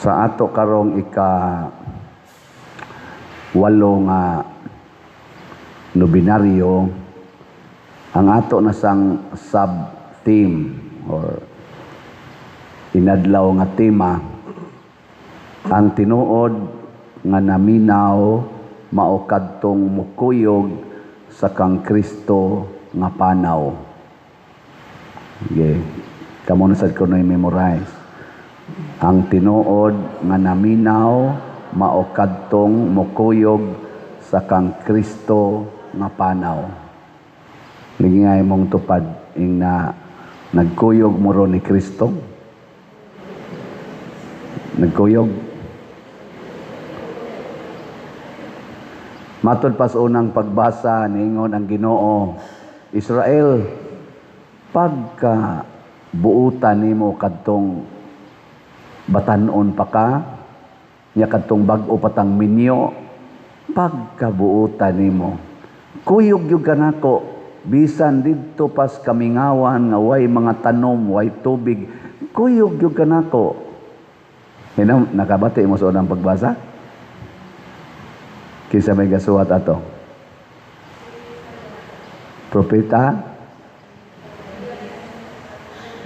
Sa ato karong walo nga nobinaryo, ang ato na sang sub-theme or inadlaw nga tema, ang tinuod nga naminaw mao kadtong mukuyog sa kang Kristo nga panaw. Okay. Kamo na sad ko na memorize. Ang tinuod nga naminaw mao kadtong mukuyog sa kang Kristo nga panaw. Ligay mong tupad ing na nagkuyog mo ro ni Kristo. Nagkuyog. Matod pas unang pagbasa niingon ang Ginoo, Israel, pagka buutan nimo kadtong batanon pa ka, nya kadtong bag-o patang minyo, pagkabuutan nimo. Kuyog yung kanako, bisan didto pas kamingawan nga way mga tanom, way tubig, kuyog yung kanako. Hinam, nakabati mo sa unang pagbasa? Kinsa may gasuhat ato? Propeta?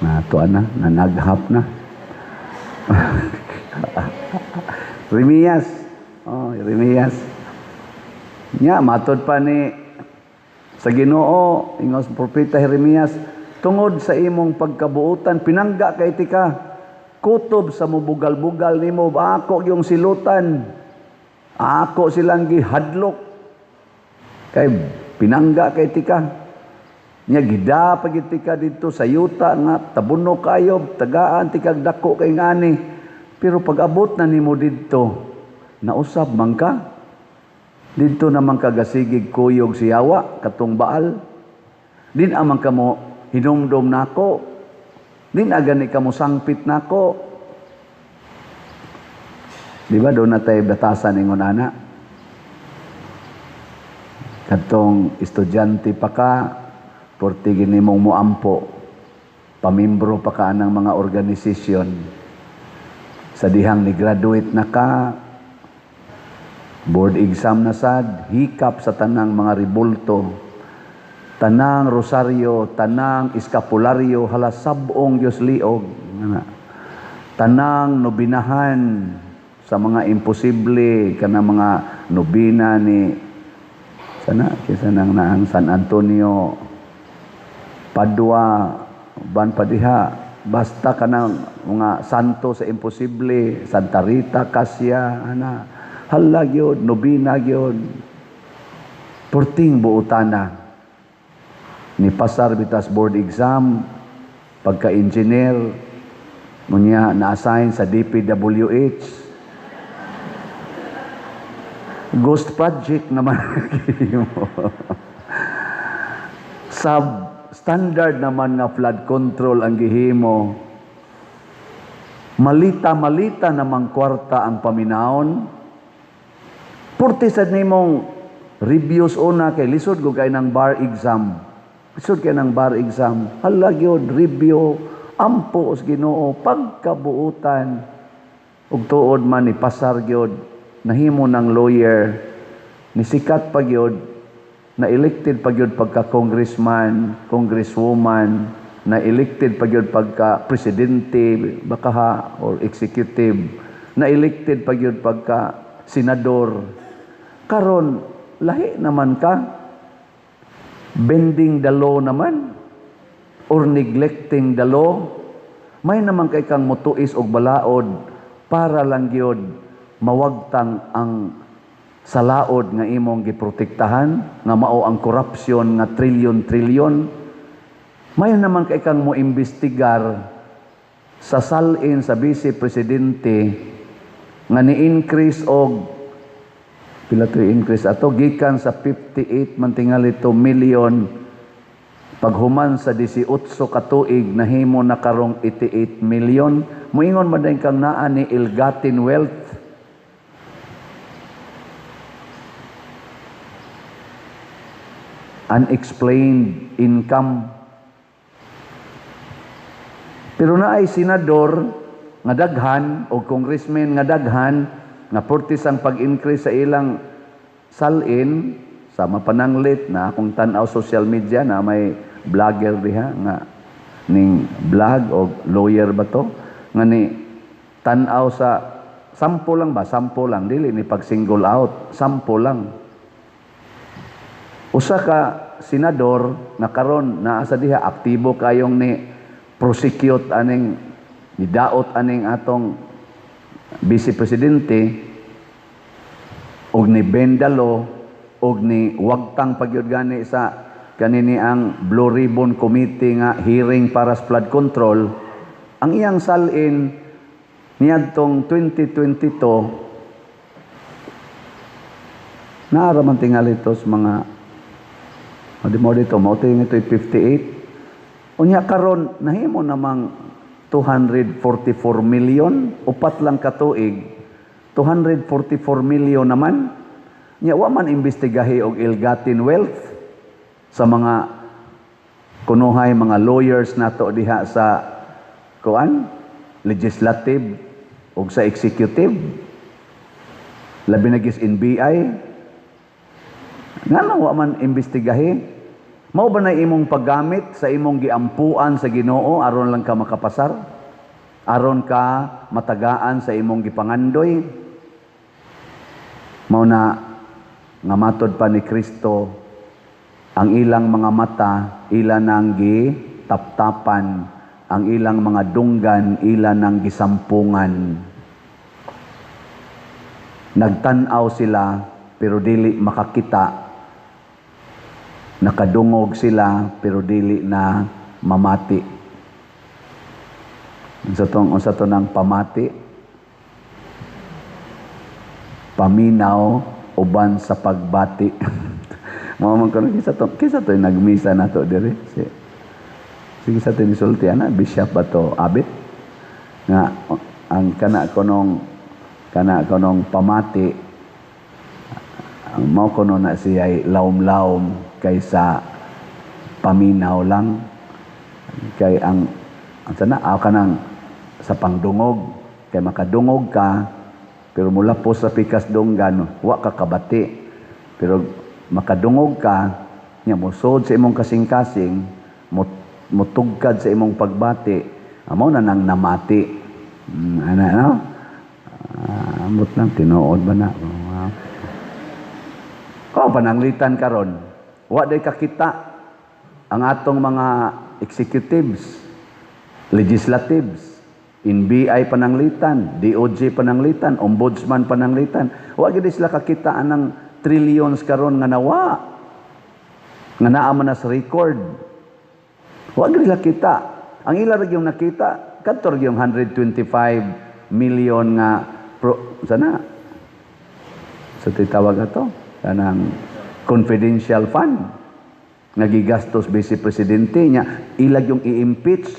Natuan na, nanaghap na. Jeremias. Oh, Jeremias. Nya matod pa ni sa Ginoo ingos propeta Jeremias, tungod sa imong pagkabuutan pinangga kay tika, kutob sa mubugal-bugal nimo, ako yung silutan, ako silang gihadlok kay pinangga kay tika. Nya gida pagitika dito sa yuta nga tabuno kayo, tagaan tikag dako kay ngani. Pero pag abot na nimo didto, nausab man ka. Didto naman kagasigig kuyog si Yawa katong Baal. Din amang kamo hinumdom nako. Din agani kamo sangpit nako. Di ba doon na tayo batasan ingon ana? Katong estudyante pa ka, porti ginimong muampo, pamimbro pa ka ng mga organisasyon. Sa dihang ni graduate na ka, board exam na sad, hikap sa tanang mga ribulto, tanang rosaryo, tanang eskapularyo, halas sabong Diyos liog, tanang nobinahan sa mga imposible, kana mga nobina ni sana, kisa nang naang San Antonio, Padua, Banpadiha, basta ka ng mga santo sa imposible, Santa Rita, Cassia, halag yun, nobina yun, purting buutana. Ni pasar bitas board exam, pagka-engineer, munya na-assign sa DPWH, ghost project naman standard naman nga flood control ang gihimo. Malita-malita namang kwarta ang paminaon. Purti sad nimong reviews una kay lisod ko kay ng bar exam. Lisod kay ng bar exam. Hala gyud review ampo os Ginoo pagkabuutan. Ug tuod man ni pasar gyud nahimo ng lawyer, ni sikat pa gyud, na elected pa gyud pagka congressman, congresswoman, na elected pa gyud pagka presidente, baka ha, or executive, na elected pa gyud pagka senador. Karon lahi naman ka, bending the law naman, or neglecting the law, may naman kay kang mutuis og balaod para lang gyud mawagtang ang salaod nga imong giprotektahan, nga mao ang korupsyon nga trilyon-trilyon. May naman kay kang mo imbestigar sa salin sa Vice Presidente nga ni-increase og pila to increase ato gikan sa 58 mantingali to million paghuman sa 18 ka tuig nahimo na karong 88 million. Moingon man din kang naa ni ill-gotten wealth, unexplained income. Pero naay senador nga daghan o congressman nga daghan nga portis ang pag-increase sa ilang salin sa mapananglit na akong tan-aw social media na may vlogger diha nga ning vlog o lawyer ba to nga ni tan-aw sa sampo lang dili ni pag single out, sampo lang. Usa ka senador na karon naa sa diha aktibo kayong ni prosecute aning nidaot aning atong vice presidente og ni bendalo og ni wagtang pagyud gani sa kanini ang Blue Ribbon Committee nga hearing para sa flood control. Ang iyang salin niadtong 2022 naaraman tingali ito sa mga mo dito mo ito 58. Unya karon nahimo namang 244 million upat lang katuig 244 million naman nya wa man imbestigahi og ill-gotten wealth sa mga kunuhay mga lawyers nato diha sa kuan legislative ug sa executive labi na gis NBI ngano wa man imbestigahi. Mao ba na imong paggamit sa imong giampuan sa Ginoo aron lang ka makapasar? Aron ka matagaan sa imong gipangandoy? Mao na nga matod pa ni Kristo ang ilang mga mata ila nang gitaptapan, ang ilang mga dunggan ila nang gisampungan. Nagtan-aw sila pero dili makakita. Nakadungog sila pero dili na mamati. Unsa to nang pamati? Paminaw uban sa pagbati. Mao man karon kisa to nagmisa nato diri. Sige sa tin sulti ana bishop ba to abit nga ang kana konong pamati mao kuno na siya lawom-lawom kaysa paminaw lang kay ang sana kanang sa pangdungog kay makadungog ka pero mula po sa pikas dunggan wa ka kabati pero makadungog ka nya musod sa imong kasing-kasing mutugkad sa imong pagbati amo na nang namati ana no amot lang tinuod ba na pananglitan karon wa day kakita ang atong mga executives, legislatives, NBI pananglitan, DOJ pananglitan, ombudsman pananglitan. Wa gid sila kakita anang trillions karon nga nawa. Nga naa man sa record. Wa gid sila kita. Ang ila ra yung nakita kadto yung 125 million nga sana sa titawag ato kanang confidential fund nagigastos vice presidente nya ilag yung i-impeach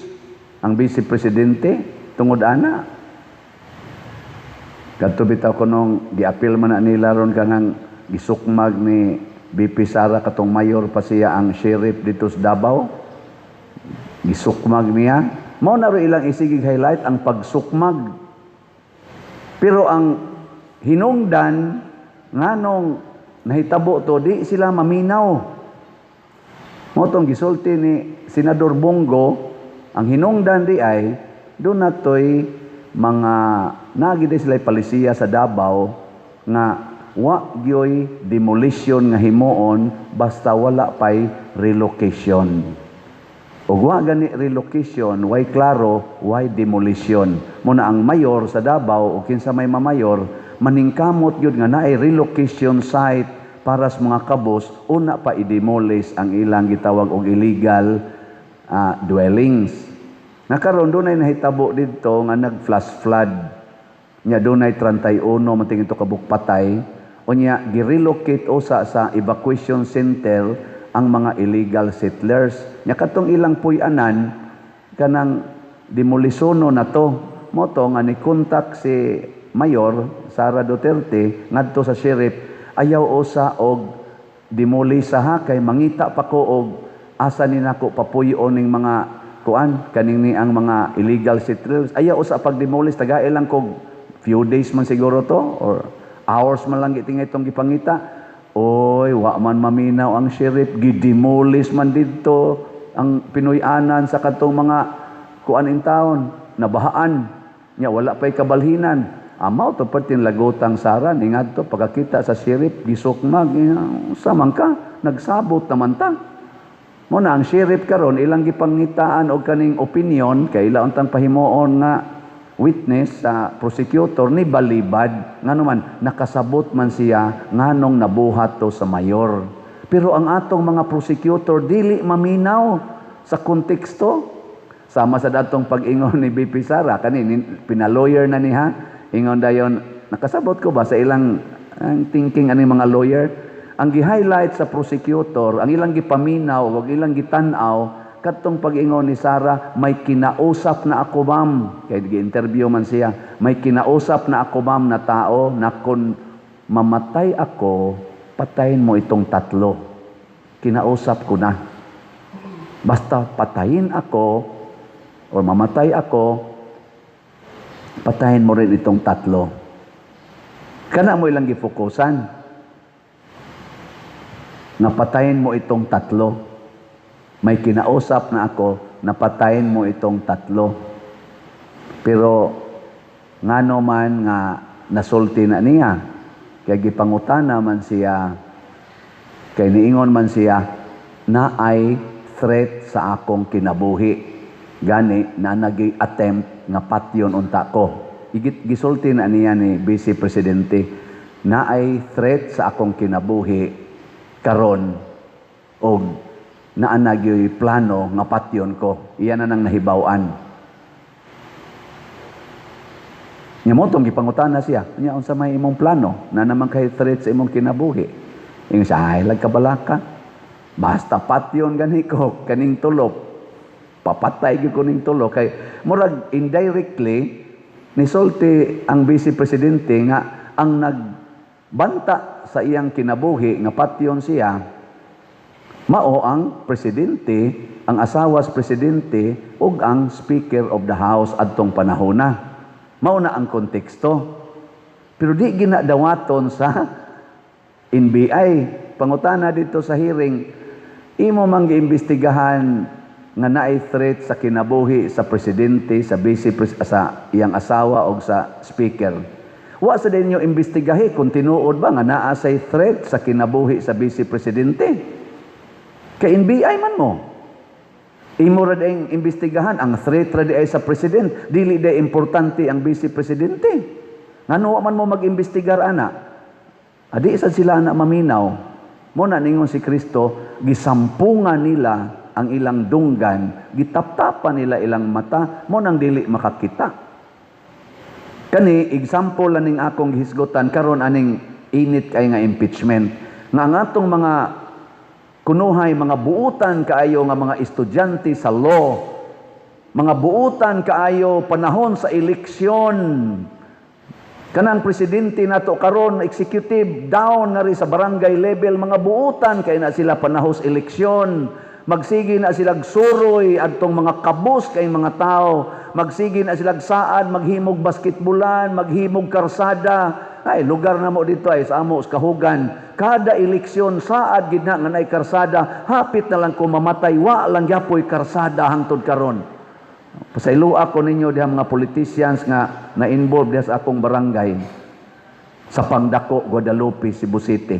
ang vice presidente tungod ana kadto bitaw kunong gi-appeal man na nila ron kanang gisukmag ni BP Sara katong mayor pa siya ang sheriff dito sa Davao gisukmag niya mao na ro ilang isigig highlight ang pagsukmag pero ang hinungdan nganong nahitabo to di sila maminaw. Motong gisulti ni Senador Bongo ang hinungdan di ay doon natoy mga nagid sila palisiya sa Davao nga wa gyoy demolition nga himuon basta wala pay relocation. Ug wa gani relocation way klaro way demolition. Muna ang mayor sa Davao o kinsa may mamayor maningkamot yun nga naay relocation site para sa mga kabos, una pa i-demolish ang ilang gitawag og illegal dwellings. Nakaroon doon ay nahitabo dito nga nag-flash flood. Nya doon ay 31 mating ito kabukpatay. O nya girelocate osa sa evacuation center ang mga illegal settlers. Nya katong ilang puy-anan kanang demolisono na to. Moto nga ni kontak si Mayor Sara Duterte ngadto sa sheriff ayaw osa og demolish ha kay mangita pa ko og asa ni nako papuyon ning mga kuan kaning ni ang mga illegal settlers ayaw usa pag demolish tagay lang kog few days man siguro to or hours man lang gitingay itong gipangita. Oy, wa man maminaw ang sheriff, gidemolish man dito ang Pinoy-anan sa katong mga kuan in town, nabahaan. Nya wala pa'y kabalhinan. Amaw to patin lagotang sara ningadto pagkakita sa sheriff gisukmag sa man ka nagsabot naman ta. Mo na ang sheriff karon ilang gipangitaan og kaning opinion kay ila untang pahimuon nga witness sa prosecutor ni balibad nganuman nakasabot man siya nganong nabuhat to sa mayor. Pero ang atong mga prosecutor dili maminaw sa konteksto. Sama sa datong pag-ingon ni BP Sara kani pina-lawyer na niya ingon dayon nakasabot ko ba sa ilang ang thinking ani mga lawyer ang gi-highlight sa prosecutor ang ilang gipaminaw ug ilang gitan-aw katong pag-ingon ni Sara, may kinausap na ako ma'am. Kaya gi-interview man siya. May kinausap na ako ma'am na tao na kung mamatay ako, patayin mo itong tatlo. Kinausap ko na. Basta patayin ako o mamatay ako, patayin mo rin itong tatlo. Kana mo ilang gifokusan. Napatayin mo itong tatlo. May kinausap na ako, napatayin mo itong tatlo. Pero ngano man nga nasulti na niya, kaya gipangutana man siya, kay niingon man siya, na ay threat sa akong kinabuhi. Gani na nag-attempt nga patyon unta ko. Gisulti na niya ni Vice Presidente, na ay threat sa akong kinabuhi karon og naa nagyoy plano nga patyon ko. Iyan na nang nahibaw-an. Nya mo tong gipangutana siya. Nya unsa may imong plano na naman kay threat sa imong kinabuhi? Ingon siya, ay lag kabalaka. Basta patyon gani ko kaning tulo. Papatay gyud ko ning tulo kay murag indirectly nisulti ang Vice Presidente nga ang nagbanta sa iyang kinabuhi nga patyon siya mao ang presidente, ang asawa sa presidente, ug ang Speaker of the House adtong panahona. Mao na ang konteksto. Pero di ginadawaton sa NBI. Pangutana dito sa hearing, imo mang giimbestigahan nga naay threat sa kinabuhi sa presidente, sa sa iyang asawa o sa speaker. Wa sa dinyo imbestigahi kung tinuod ba nga naa say threat sa kinabuhi sa vice presidente. Kay NBI man mo. Imo ra dayong imbestigahan ang threat ra ay sa president, dili day importante ang vice presidente. Ngano man mo mag-imbestigar ana? Adi sad sila na maminaw. Mo na ningon si Kristo, gisampungan nila ang ilang dunggan, gitaptapan nila ilang mata, mo nang dili makakita. Kani example laning akong gihisgotan karon aning init kay nga impeachment. Nga ang atong mga kunuhay, mga buutan kaayo nga mga estudyante sa law, mga buutan kaayo panahon sa eleksyon. Kanang presidente nato karon executive down nga ri sa barangay level, mga buutan kay na sila panahos eleksyon. Magsigi na silag suroy adtong mga kabus kay mga tao, magsigi na silag saad, maghimog basketbulan, maghimog karsada. Ay lugar na mo dito ay sa amo sa Kahugan. Kada eleksyon saad gid na nga nay karsada, hapit na lang ko mamatay wa lang gyapoy karsada hangtod karon. Pasaylo ako ninyo diha mga politicians nga na-involved diha sa akong barangay sa Pangdako, Guadalupe, Cebu City.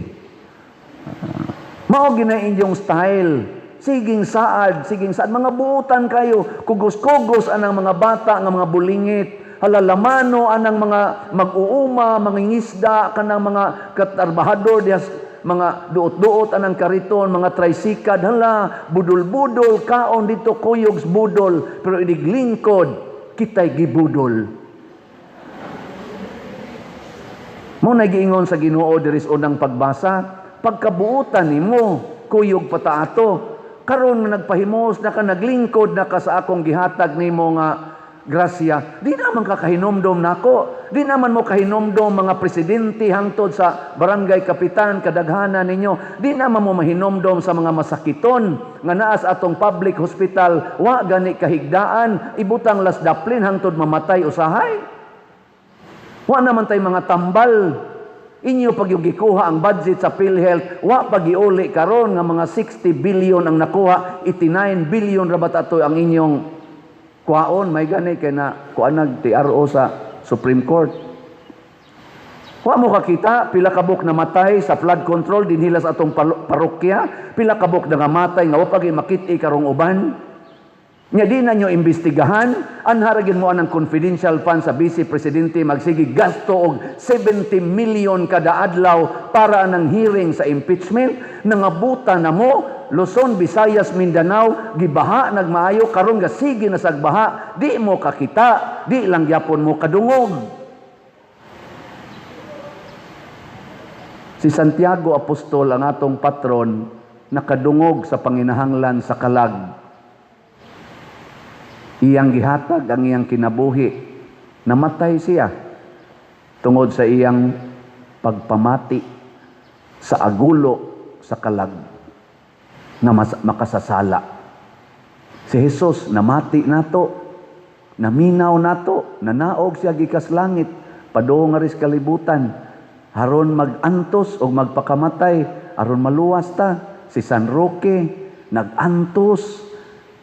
Mao gina inyong style. Siging saad, mga buutan kayo, kugos-kugos anang mga bata nga mga bulingit. Halalamano anang mga mag-uuma, mga ngisda, kanang mga katarbahador, mga duot-duot anang kariton, mga tricycad, hala, budol-budol, kaon dito, kuyogs budol, pero iniglingkod, kita'y gibudol. Mo nagiingon sa Ginoo diris unang pagbasa, pagkabuutan nimo, kuyog pataato, karon nagpahimos na ka, naglingkod na ka sa akong gihatag nimo nga grasya, di naman ka kahinomdom nako. Di naman mo kahinomdom mga presidente hangtod sa barangay kapitan kadaghanan ninyo. Di naman mo mahinomdom sa mga masakiton nga naa sa atong public hospital, wa gani kahigdaan, ibutang las daplin hangtod mamatay usahay. Wa naman tay mga tambal. Inyo pag yung gikuha ang budget sa PhilHealth, wa pagiuli karon nga mga 60 billion ang nakuha, 89 billion rabat ato ang inyong kuhaon, may gani kay na kuanag TRO sa Supreme Court. Wa mo kakita pila kabuk namatay sa flood control dinhila sa atong parokya, pila kabuk nangamatay nga wa pagi makit-i karong uban. Nya di na nyo imbestigahan, anharagin mo anang confidential fund sa Vice Presidente magsigi gasto og 70 million kada adlaw para anang hearing sa impeachment, nangabuta na mo, Luzon, Visayas, Mindanao, gibaha nagmaayo karon ga sige na sagbaha, di mo kakita, di lang gyapon mo kadungog. Si Santiago Apostol ang atong patron nakadungog sa panginahanglan sa kalag. Iyang gihatag ang iyang kinabuhi. Namatay siya tungod sa iyang pagpamati sa agulo sa kalag na makasasala. Si Jesus namati nato, naminaw nato, nanaog siya gikas langit, padung nga ris kalibutan, haron magantos o magpakamatay, aron maluwas ta. Si San Roque nagantos,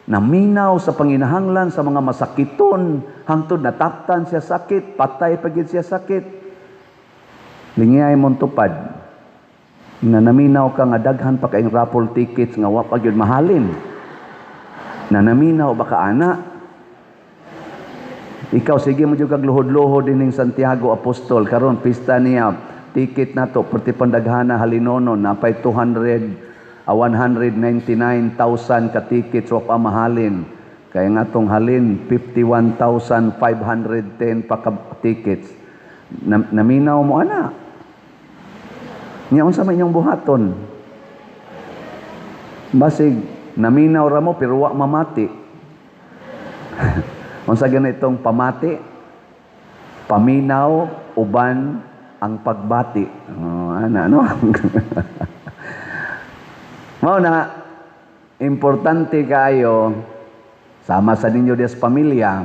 naminaw sa panginahanglan sa mga masakiton, hangtod nataktan siya sakit, patay pagid siya sakit. Lingiyay mong tupad na naminaw ka nga daghan pa kaing raffle tickets nga wa pa gyud mahalin. Na naminaw baka ana. Ikaw sige mo jud kag luhod-luhod dining Santiago Apostol karon pista niya, ticket nato perti pandaghana halinonon napay 199,000 ka tickets wa pa mahalin. Kaya nga tong halin 51,510 pa ka tickets. Naminaw mo ana. Nya unsa man inyong buhaton? Basig naminaw ra mo pero wa mamati. Unsa ganitong pamati? Paminaw uban ang pagbati. Ana no? Mao na importante kayo sama sa ninyo des pamilya,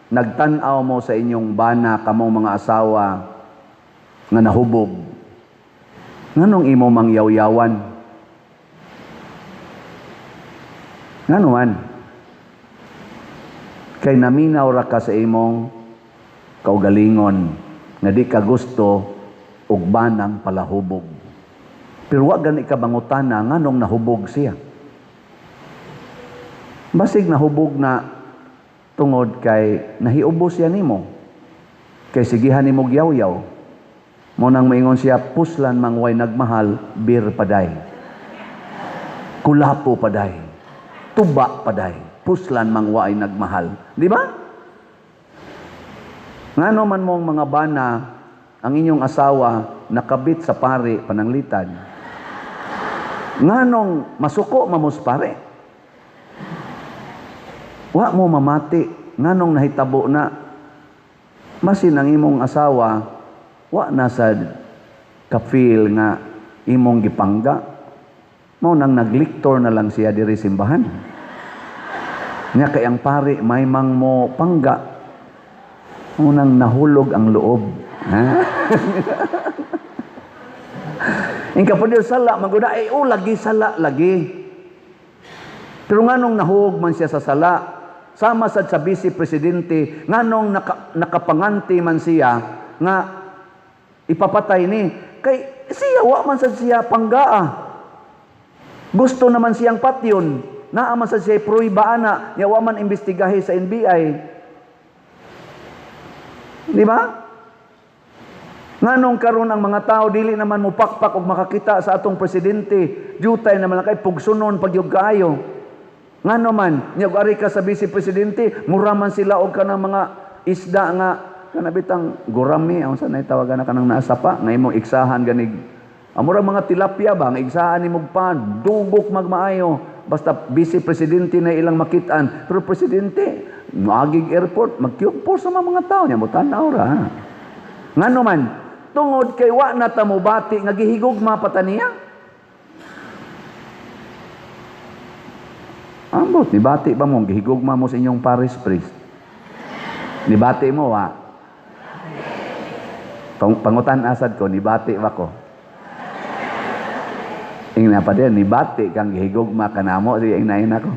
nagtan-aw mo sa inyong bana kamong mga asawa nga nahubog. Nganong imo mangyaw-yawan? Nganuman? Kay naminaw ra ka sa imong kaugalingon nga di ka gusto og banang palahubog. Pero wag gani ka bangutana nganong nahubog siya. Basig nahubog na tungod kay nahiubos siya nimo. Kay sigihan nimo yaw-yaw. Mo nang maingon siya puslan mangway nagmahal bir paday. Kulapo paday. Tuba paday. Puslan mangway nagmahal. Di ba? Ngano man mong mga bana ang inyong asawa nakabit sa pari pananglitan. Nganong masuko mamos pare? Wa mo mamati, nganong nahitabo na masin ang imong asawa wa na sa ka-feel nga imong gipangga. Mao nang nagliktor na lang siya diri simbahan. Nya kay ang pare may mang mo pangga. Mao nang nahulog ang loob. Ha? Ingka pa din sala, maguna, lagi sala, lagi. Pero nganong nahug man siya sa sala, sama sa Vice Presidente, nganong nakapanganti man siya, nga ipapatay ni, kay siya, wa man sa siya panggaa. Gusto naman siyang patyon, naaman sa siya pruiba ana, ya wa man imbestigahe sa NBI. Di ba? Nganong karon ang mga tao dili naman mo pakpak og makakita sa atong presidente, jutay naman kay pugsunon pagyug kaayo. Ngano man nya ari ka sa Vice Presidente, muraman sila og kanang mga isda nga kanabitang gurami, unsa nay tawagan na kanang naasa pa nga imong iksahan ganig. Amura mga tilapia ba nga iksahan nimog pan, dugok magmaayo. Basta Vice Presidente na ilang makitaan. Pero Presidente, Maagig airport, magkiupo sa mga tao niya, mutanaw ra. Ngano man, tungod kay wa na ta mobati nga gihigugma pa ta niya. Ambot, nibati ba mo, gihigugma mo sa inyong parish priest? Nibati mo, wa? Pangutan asad ko, nibati ba ko? Ingna pa din, nibati kang gihigugma ka na mo, di ingnain ako.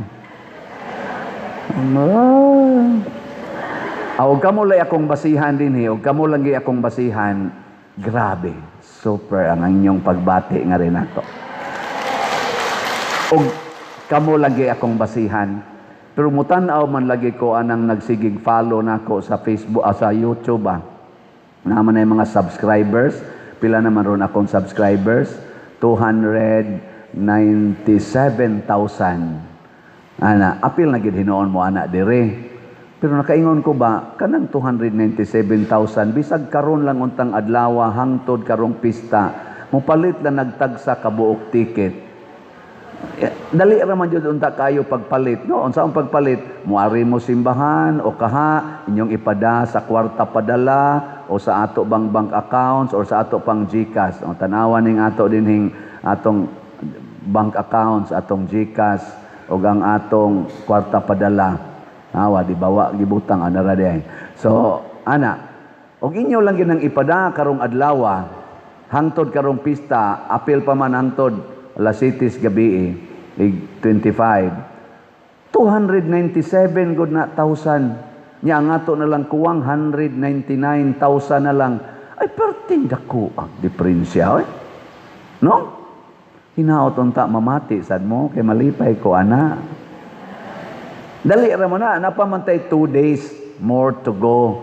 Huwag ka mo lang akong basihan din, huwag ka mo lang akong basihan, grabe, super ang inyong pagbati nga rin ato. Huwag kamo lagi akong basihan. Pero mutanaw man lagi ko anang nagsigig follow nako sa Facebook, sa YouTube. Naman ay mga subscribers. Pila naman ron akong subscribers? 297,000. Ana, apil na gid hinoon mo ana dire. Pero nakaingon ko ba kanang 297,000 bisag karon lang untang adlaw hangtod karong pista, mupalit lang nagtagsa ka buok ticket. Dali raman jud unta kayo pagpalit, no? Unsa ang pagpalit? Muari mo simbahan o kaha inyong ipada sa kwarta padala o sa ato bang bank accounts or sa ato pang GCash. O tanawan ning ato dinhing atong bank accounts, atong GCash o ang atong kwarta padala. Awa di bawa gibutang ana ra diay. So, ana, og inyo lang ginang ipada karong adlaw hangtod karong pista, apil pa man hangtod alas 7 gabi 25. 297 good na thousand. Nya ang ato na lang kuwang 199,000 na lang. Ay perting dako ang diferensya eh. No? Hinaot unta mamati sad mo kay malipay ko ana. Dali ra mo na napamantay 2 days more to go.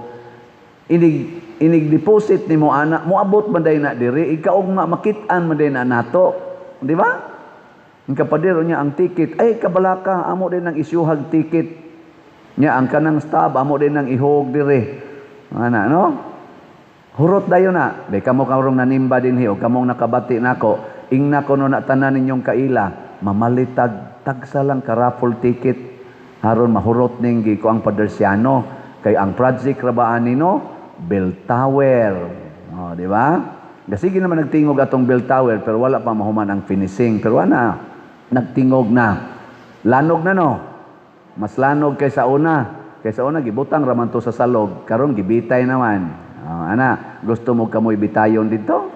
Inig deposit nimo ana, moabot man day na diri, ikaw nga makit-an man day na nato. Di ba? Ang kapadero niya ang ticket, ay kabalaka, amo din ang isyuhag ticket. Niya ang kanang stab, amo din ang ihog dire. Ana, no? Hurot dayo na. Di kamo karong nanimba din hiyo, kamong nakabati nako. Ingna ko no na tanan ninyong kaila, mamalitag tagsa lang ka raffle ticket. Haron mahurot ning gi ko ang padersiano kay ang project rabaan nino bell tower. Oh, di ba? Sige naman nagtingog atong bell tower pero wala pa mahuman ang finishing. Pero ana, nagtingog na. Lanog na no. Mas lanog kaysa una. Kaysa una gibutang raman to sa salog. Karon gibitay naman. Ana, gusto mo kamoy bitayon dito?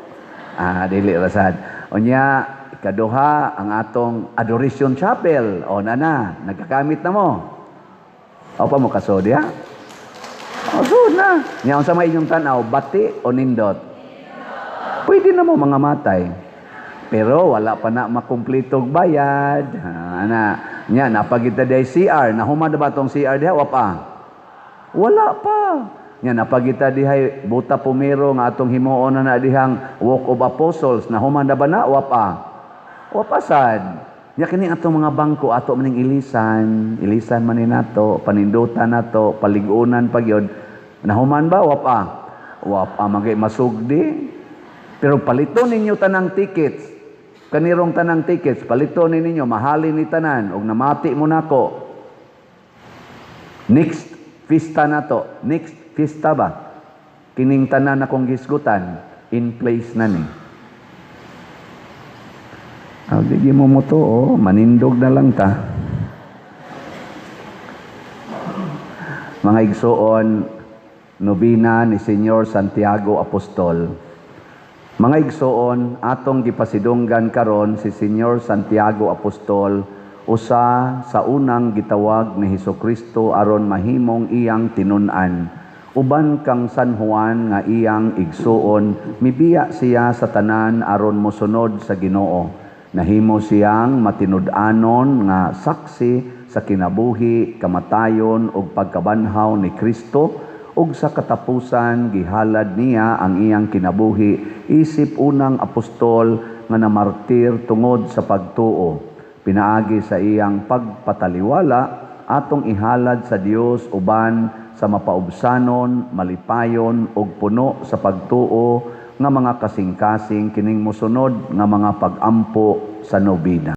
Dili rasad. Onya, ikaduha ang atong Adoration Chapel. O nana, nagkakamit na mo. O pa mo kasod ya? O sud na. Nya unsa may inyong tanaw, bati o nindot? Pwede na mo mga matay. Pero wala pa na makumpletog bayad. Ana, nya napagita day CR, nahuman na ba tong CR diha wa pa? Wala pa. Nya napagita dihay buta pumero nga atong himuon na dihang Walk of Apostles, nahuman na ba na wa pa? Wa pa sad. Nya kini atong mga bangko ato maning ilisan man ni nato, panindutan nato, paligunan pagyod. Nahuman ba wa pa? Wa pa magay masugdi. Pero palito ninyo tanang tickets. Kanirong tanang tickets, palito ninyo, mahalin ni tanan, og namati mo nako. Next fiesta na to. Next fiesta ba? Kining tanan akong gisgutan, in place na ni. Di mo mo to, manindog na lang ta. Mga igsoon, nobina ni Senyor Santiago Apostol. Mga igsoon, atong gipasidunggan karon si Senyor Santiago Apostol, usa sa unang gitawag ni Hesukristo aron mahimong iyang tinun-an. Uban kang San Juan nga iyang igsuon, mibiya siya sa tanan aron mosunod sa Ginoo. Nahimo siyang matinud-anon nga saksi sa kinabuhi, kamatayon ug pagkabanhaw ni Kristo. Ug sa katapusan gihalad niya ang iyang kinabuhi isip unang apostol nga namartir tungod sa pagtuo. Pinaagi sa iyang pagpataliwala atong ihalad sa Dios uban sa mapaubsanon, malipayon ug puno sa pagtuo nga mga kasing-kasing kining mosunod nga mga pag-ampo sa nobina.